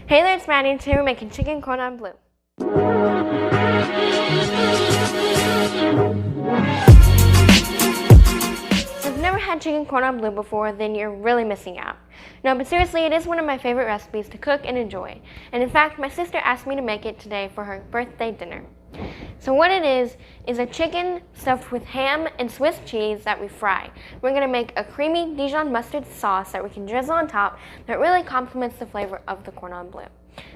Hey there, it's Madi, and today we're making chicken cordon bleu. So if you've never had chicken cordon bleu before, then you're really missing out. No, but seriously, it is one of my favorite recipes to cook and enjoy. And in fact, my sister asked me to make it today for her birthday dinner. So what it is a chicken stuffed with ham and Swiss cheese that we fry. We're going to make a creamy Dijon mustard sauce that we can drizzle on top that really complements the flavor of the cordon bleu.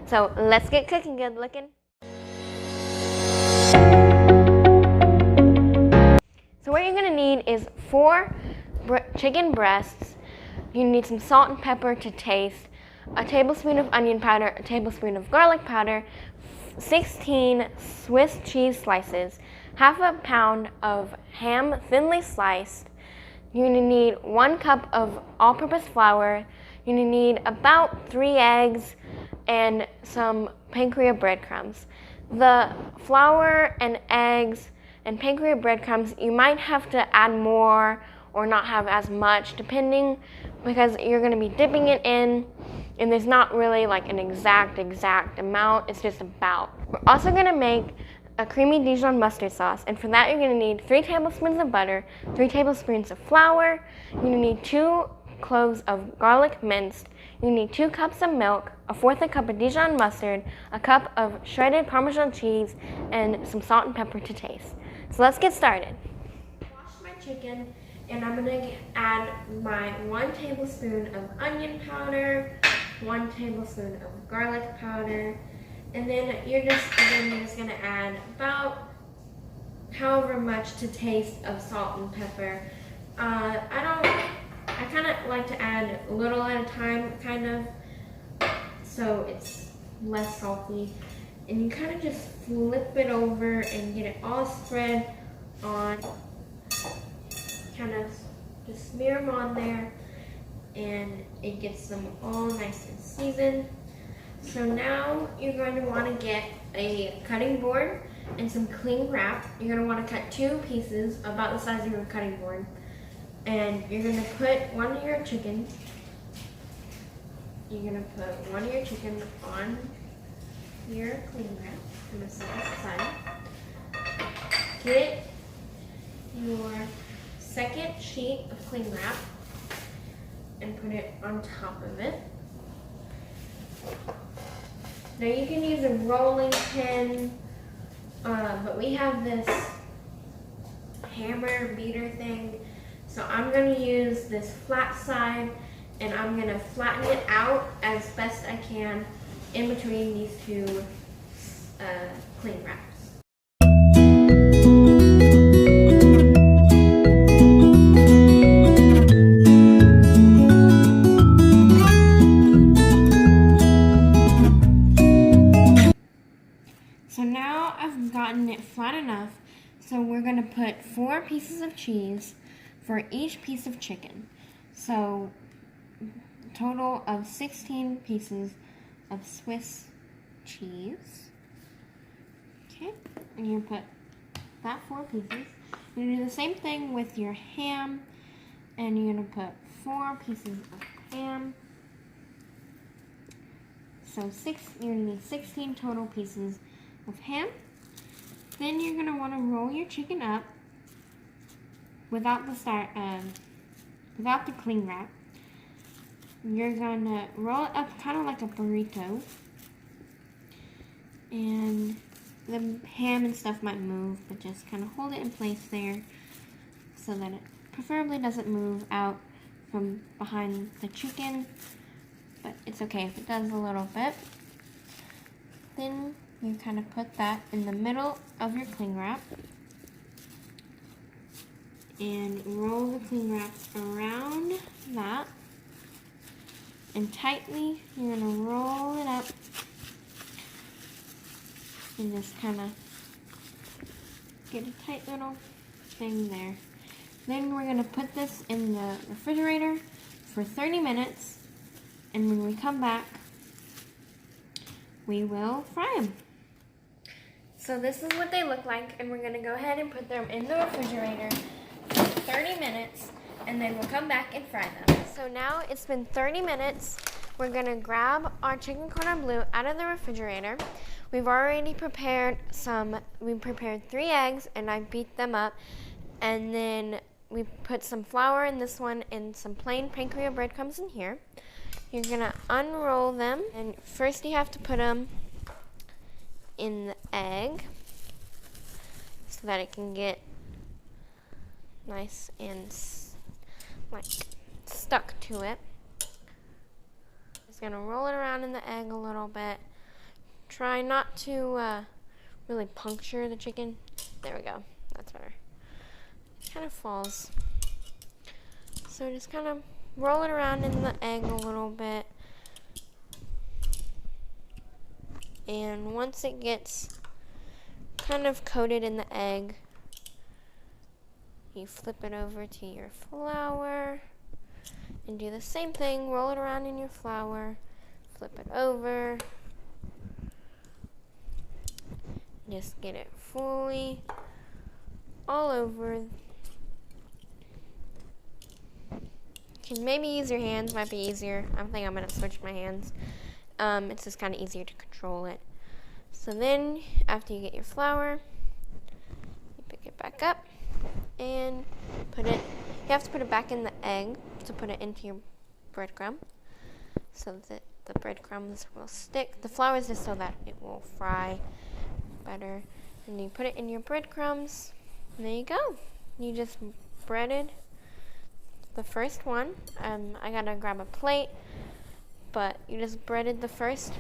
So let's get cooking good looking. So what you're going to need is 4 chicken breasts. You need some salt and pepper to taste, a tablespoon of onion powder, a tablespoon of garlic powder, 16 Swiss cheese slices, half a pound of ham thinly sliced. You're going to need 1 cup of all-purpose flour. You're going to need about 3 eggs and some Panko breadcrumbs. The flour and eggs and Panko breadcrumbs, you might have to add more or not have as much depending, because you're going to be dipping it in. And there's not really like an exact amount, it's just about. We're also gonna make a creamy Dijon mustard sauce, and for that you're gonna need 3 tablespoons of butter, 3 tablespoons of flour, you're gonna need 2 cloves of garlic minced, you need 2 cups of milk, a 1/4 cup of Dijon mustard, a cup of shredded Parmesan cheese, and some salt and pepper to taste. So let's get started. Wash my chicken, and I'm gonna add my 1 tablespoon of onion powder, 1 tablespoon of garlic powder, and then you're just gonna add about however much to taste of salt and pepper. I kind of like to add a little at a time, kind of, so it's less salty. And you kind of just flip it over and get it all spread on. Kind of just smear them on there, and it gets them all nice and seasoned. So now you're going to want to get a cutting board and some cling wrap. You're going to want to cut 2 pieces about the size of your cutting board, and you're going to put one of your chicken. You're going to put one of your chicken on your cling wrap. I'm going to set this aside. Get your second sheet of cling wrap and put it on top of it. Now you can use a rolling pin, but we have this hammer beater thing, so I'm going to use this flat side, and I'm going to flatten it out as best I can in between these 2 cling wraps. So now I've gotten it flat enough, so we're going to put 4 pieces of cheese for each piece of chicken. So a total of 16 pieces of Swiss cheese. Okay, and you put that 4 pieces. You're going to do the same thing with your ham, and you're going to put 4 pieces of ham. So you're going to need 16 total pieces of ham. Then you're going to want to roll your chicken up without the cling wrap. You're going to roll it up kind of like a burrito, and the ham and stuff might move, but just kind of hold it in place there so that it preferably doesn't move out from behind the chicken, but it's okay if it does a little bit. Then you kind of put that in the middle of your cling wrap and roll the cling wrap around that, and tightly you're going to roll it up and just kind of get a tight little thing there. Then we're going to put this in the refrigerator for 30 minutes, and when we come back we will fry them. So this is what they look like, and we're going to go ahead and put them in the refrigerator for 30 minutes, and then we'll come back and fry them. So now it's been 30 minutes. we're gonna grab our chicken cordon bleu out of the refrigerator. We've already prepared we prepared 3 eggs and I beat them up. And then we put some flour in this one and some plain Panko breadcrumbs in here. You're gonna unroll them, and first you have to put them in the egg so that it can get nice and like stuck to it. Just gonna roll it around in the egg a little bit. Try not to really puncture the chicken. There we go, that's better. It kind of falls. So just kind of roll it around in the egg a little bit. And once it gets kind of coated in the egg, you flip it over to your flour and do the same thing. Roll it around in your flour, flip it over. Just get it fully all over. You can maybe use your hands, might be easier. I think I'm gonna switch my hands. It's just kind of easier to control it. So then, after you get your flour, you pick it back up and put it, you have to put it back in the egg to put it into your breadcrumb so that the breadcrumbs will stick. The flour is just so that it will fry better. And you put it in your breadcrumbs, and there you go. You just breaded the first one. I gotta grab a plate, but you just breaded the first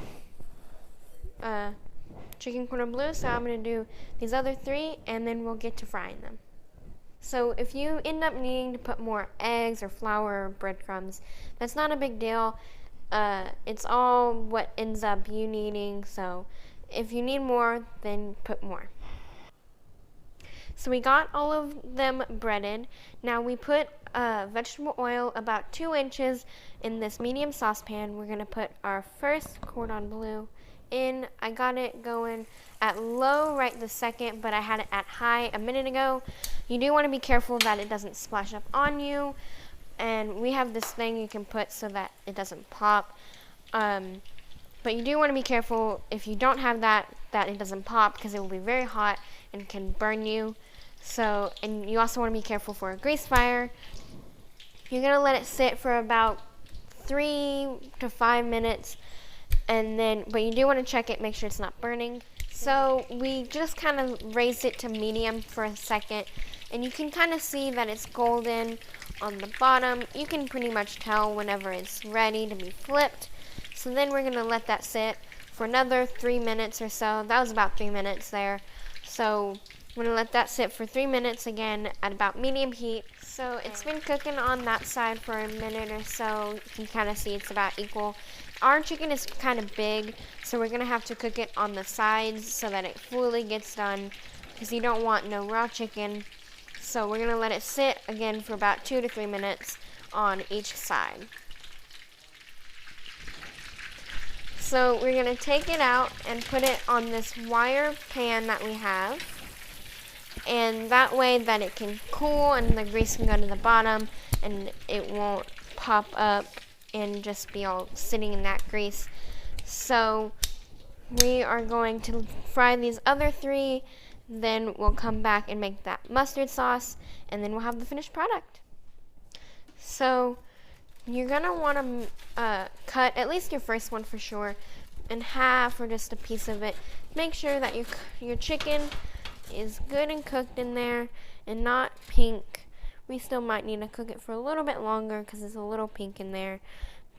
chicken cordon bleu, so I'm gonna do these other 3 and then we'll get to frying them. So if you end up needing to put more eggs or flour or breadcrumbs, that's not a big deal. It's all what ends up you needing, so if you need more, then put more. So we got all of them breaded. Now we put vegetable oil about 2 inches in this medium saucepan. We're gonna put our first cordon bleu in. I got it going at low right this second, but I had it at high a minute ago. You do want to be careful that it doesn't splash up on you. And we have this thing you can put so that it doesn't pop. But you do want to be careful if you don't have that it doesn't pop, because it will be very hot and can burn you. So, and you also want to be careful for a grease fire. You're going to let it sit for about 3 to 5 minutes, and then, but you do want to check it, make sure it's not burning. So we just kind of raised it to medium for a second, and you can kind of see that it's golden on the bottom. You can pretty much tell whenever it's ready to be flipped. So then we're going to let that sit for another 3 minutes or so. That was about 3 minutes there. So we're going to let that sit for 3 minutes again at about medium heat. So it's been cooking on that side for a minute or so. You can kind of see it's about equal. Our chicken is kind of big, so we're going to have to cook it on the sides so that it fully gets done, because you don't want no raw chicken. So we're going to let it sit again for about 2 to 3 minutes on each side. So we're going to take it out and put it on this wire pan that we have. And that way that it can cool and the grease can go to the bottom and it won't pop up and just be all sitting in that grease. So we are going to fry these other 3, then we'll come back and make that mustard sauce, and then we'll have the finished product. So you're gonna want to cut at least your first one for sure in half or just a piece of it. Make sure that your chicken is good and cooked in there and not pink. We still might need to cook it for a little bit longer because it's a little pink in there.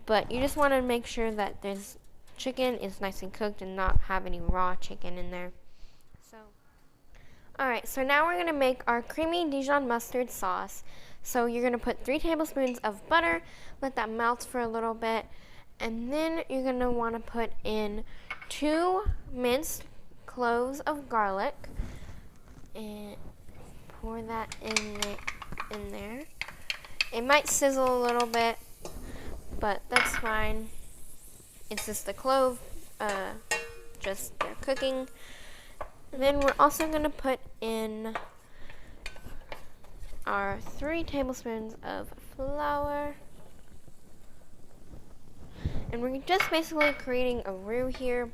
But you just want to make sure that this chicken is nice and cooked and not have any raw chicken in there. Alright, so now we're going to make our creamy Dijon mustard sauce. So you're going to put 3 tablespoons of butter, let that melt for a little bit, and then you're going to want to put in 2 minced cloves of garlic and pour that in there. It might sizzle a little bit, but that's fine. It's just the clove, just they're cooking. And then we're also going to put in our 3 tablespoons of flour. And And we're just basically creating a roux here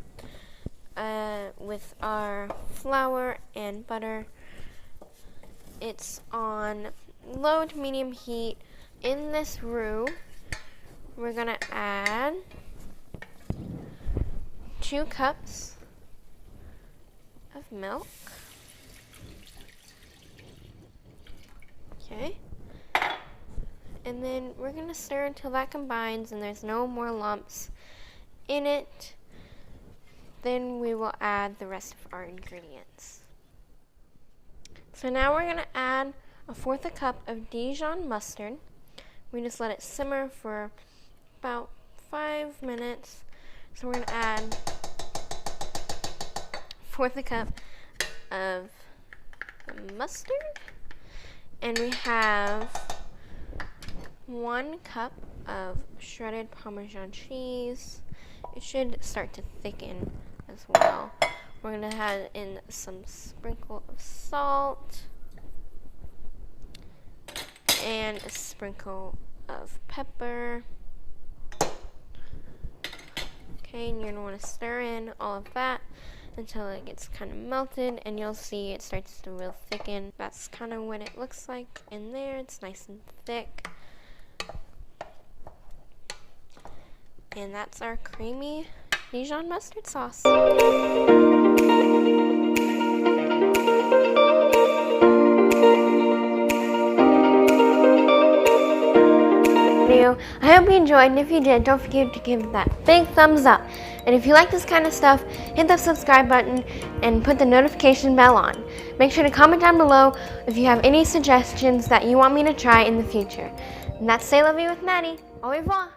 with our flour and butter. It's on low to medium heat. In this roux, we're gonna add 2 cups of milk. Okay. And then we're gonna stir until that combines and there's no more lumps in it. Then we will add the rest of our ingredients. So now we're gonna add 1/4 cup of Dijon mustard. We just let it simmer for about 5 minutes. So we're gonna add 1/4 cup of mustard. And we have 1 cup of shredded Parmesan cheese. It should start to thicken as well. We're gonna add in some sprinkle of salt and a sprinkle of pepper. Okay, and you're gonna wanna stir in all of that until it gets kind of melted, and you'll see it starts to real thicken. That's kind of what it looks like in there. It's nice and thick. And that's our creamy Dijon mustard sauce. I hope you enjoyed, and if you did, don't forget to give that big thumbs up. And if you like this kind of stuff, hit the subscribe button and put the notification bell on. Make sure to comment down below if you have any suggestions that you want me to try in the future. And that's C'est La Vie with Maddie. Au revoir.